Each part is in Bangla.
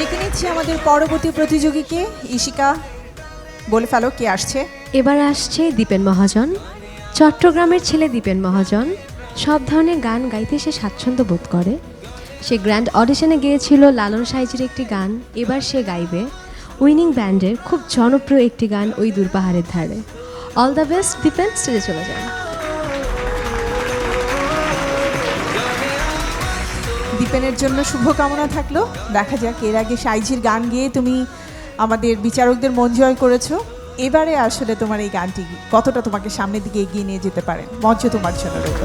ডেকে নিচ্ছি আমাদের পরবর্তী প্রতিযোগীকে। ইশিকা, বলে ফেলো কে আসছে। এবার আসছে দীপেন মহাজন। চট্টগ্রামের ছেলে দীপেন মহাজন সব ধরনের গান গাইতে সে স্বাচ্ছন্দ্য বোধ করে। সে গ্র্যান্ড অডিশনে গিয়েছিল লালন সাইজের একটি গান, এবার সে গাইবে উইনিং ব্যান্ডের খুব জনপ্রিয় একটি গান, ওই দূর পাহাড়ের ধারে। অল দ্য বেস্ট দীপেন, স্টেজে চলে যান। দীপেনের জন্য শুভকামনা থাকলো। দেখা যাক, এর আগে সাইজির গান গেয়ে তুমি আমাদের বিচারকদের মন জয় করেছো। এবারে আসলে তোমার এই গানটি কতটা তোমাকে সামনের দিকে এগিয়ে নিয়ে যেতে পারে। মঞ্চ তোমার জন্য রইল।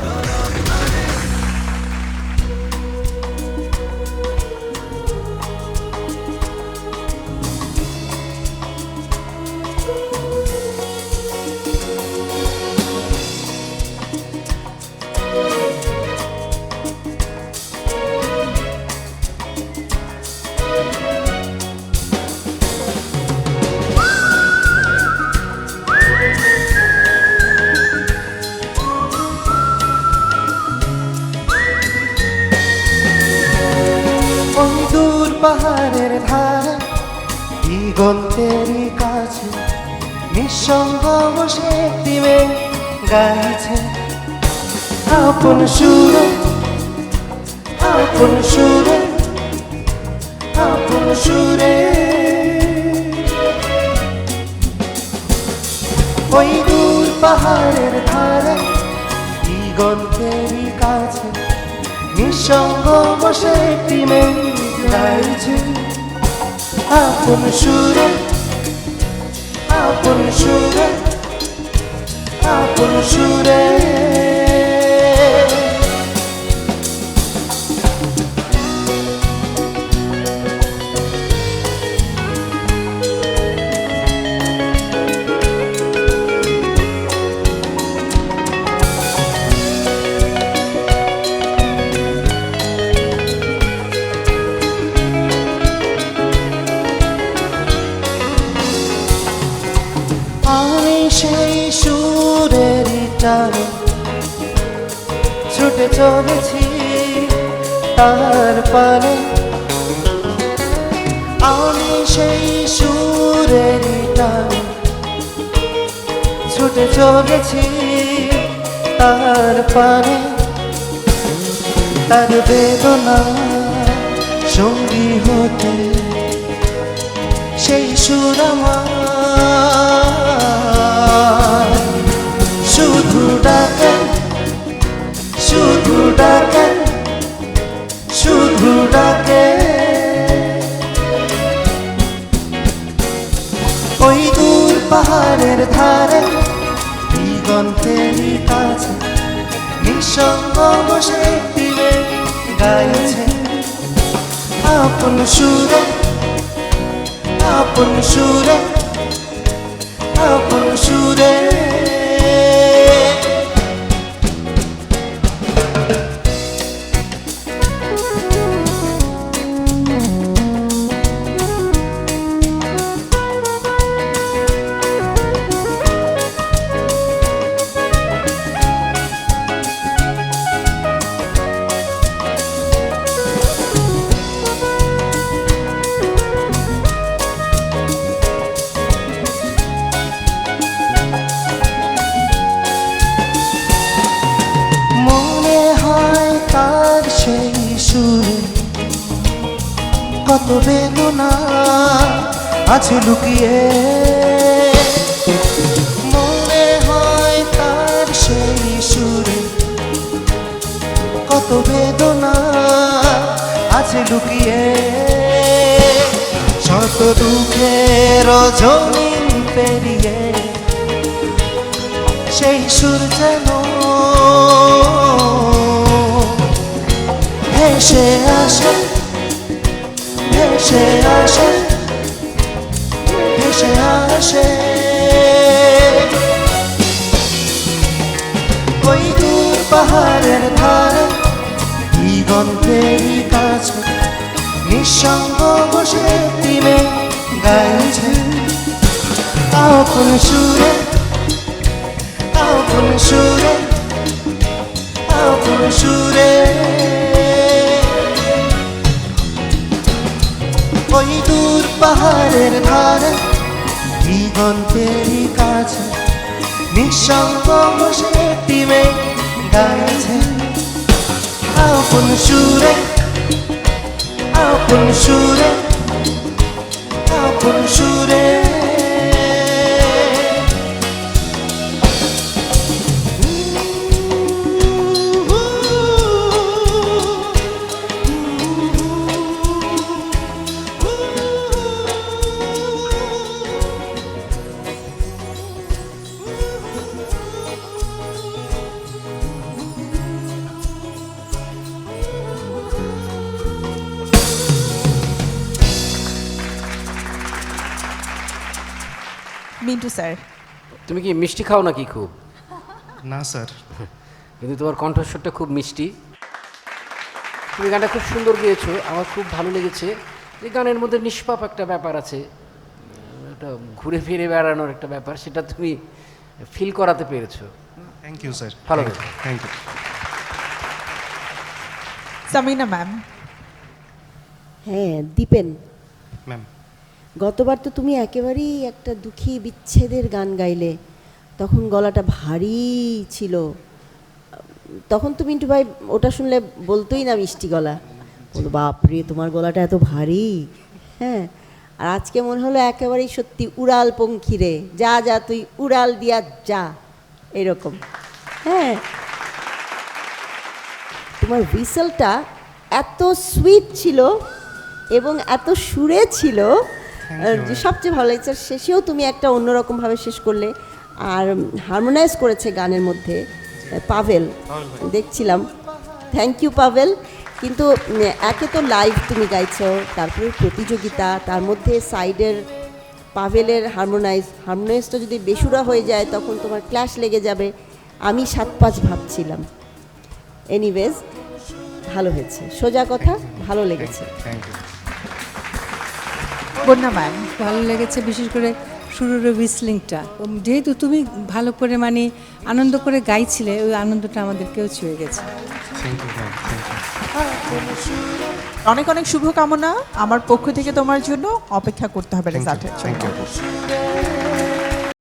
দূর পাহাড়ের ধারে দিগন্তেরই কাছে নিঃসঙ্গ বসে একটি মেয়ে গাইছে আপন সুরে, আপন সুরে, আপন সুরে। ওই দূর পাহাড়ের ধারে দিগন্তেরই কাছে নিঃসঙ্গ বসে একটি মেয়ে গাইছে আপন সুরে, আপন সুরে, আপন সুরে। আমি সেই সুরের টানে ছুটে চলেছি তার পানে, আমি সেই সুরের টানে ছুটে চলেছি তার পানে। তার বেদনা সঙ্গী হতে সেই সুর আমার শুধু ডাকে, শুধু ডাকে, শুধু ডাকে। ওই দূর পাহাড়ের ধারে দিগন্তেরই কাছে নিঃসঙ্গ বসে দিলে গাইছে আপন সুরে, আপন সুরে, আপন সুরে। সেই সুরে কত বেদনা আছে লুকিয়ে, মনে হয় তার সেই সুরে কত বেদনা আছে লুকিয়ে। শত দুঃখের জমিন পেরিয়ে সেই সুর যেন ভেসে আসে, ভেসে আসে, ভেসে আসে। ওই দূর পাহাড়ের ধারে দিগন্তেরই কাছে নিঃসঙ্গ বসে দিলে গাইছে আপন সুরে, আপন সুরে, আপন সুরে। ওই দূর পাহাড়ের ধারে দিগন্তেরই কাছে নিঃসঙ্গ বসে টিমে গাইছে আপন সুরে আপন সুরে আপন সুরে মিন্টু স্যার, তুমি কি মিষ্টি খাও নাকি খুব? না স্যার। কিন্তু তোমার কণ্ঠস্বরটা খুব মিষ্টি। তুমি গানটা খুব সুন্দর গেয়েছো, আমার খুব ভালো লেগেছে। এই গানের মধ্যে নিষ্পাপ একটা ব্যাপার আছে, একটা ঘুরে ফিরে বেড়ানোর একটা ব্যাপার, সেটা তুমি ফিল করাতে পেরেছো। Thank you sir. ভালো থ্যাংক ইউ। সামিনা ম্যাম। হ্যাঁ দীপেন, ম্যাম গতবার তো তুমি একেবারেই একটা দুঃখী বিচ্ছেদের গান গাইলে, তখন গলাটা ভারী ছিল। তখন তো মিন্টু ভাই ওটা শুনলে বলতোই না মিষ্টি গলা, বলো বাপরে তোমার গলাটা এত ভারী। হ্যাঁ, আর আজকে মনে হলো একেবারেই সত্যি উড়াল পঙ্খী রে, যা যা তুই উড়াল দিয়া যা, এরকম। হ্যাঁ, তোমার হুইসেলটা এত সুইট ছিল এবং এত সুরে ছিল যে সবচেয়ে ভালো লাগছে। আর শেষেও তুমি একটা অন্যরকমভাবে শেষ করলে, আর হারমোনাইজ করেছে গানের মধ্যে পাভেল, দেখছিলাম। Thank you Pavel. কিন্তু একে তো লাইভ তুমি গাইছো, তারপরে প্রতিযোগিতা, তার মধ্যে সাইডের পাভেলের হারমোনাইজটা যদি বেসুরা হয়ে যায় তখন তোমার ক্ল্যাশ লেগে যাবে। আমি 7-5 ভাবছিলাম। এনিওয়েজ ভালো হয়েছে, সোজা কথা, ভালো লেগেছে। Thank you. বন্যা ম্যাম। ভালো লেগেছে, বিশেষ করে শুরুর হুইসলিংটা। যেহেতু তুমি ভালো করে মানে আনন্দ করে গাইছিলে, ওই আনন্দটা আমাদেরকেও ছুঁয়ে গেছে। Thank you ma'am. Thank you. অনেক অনেক শুভকামনা আমার পক্ষ থেকে তোমার জন্য। অপেক্ষা করতে হবে রেজাল্টের জন্য। Thank you.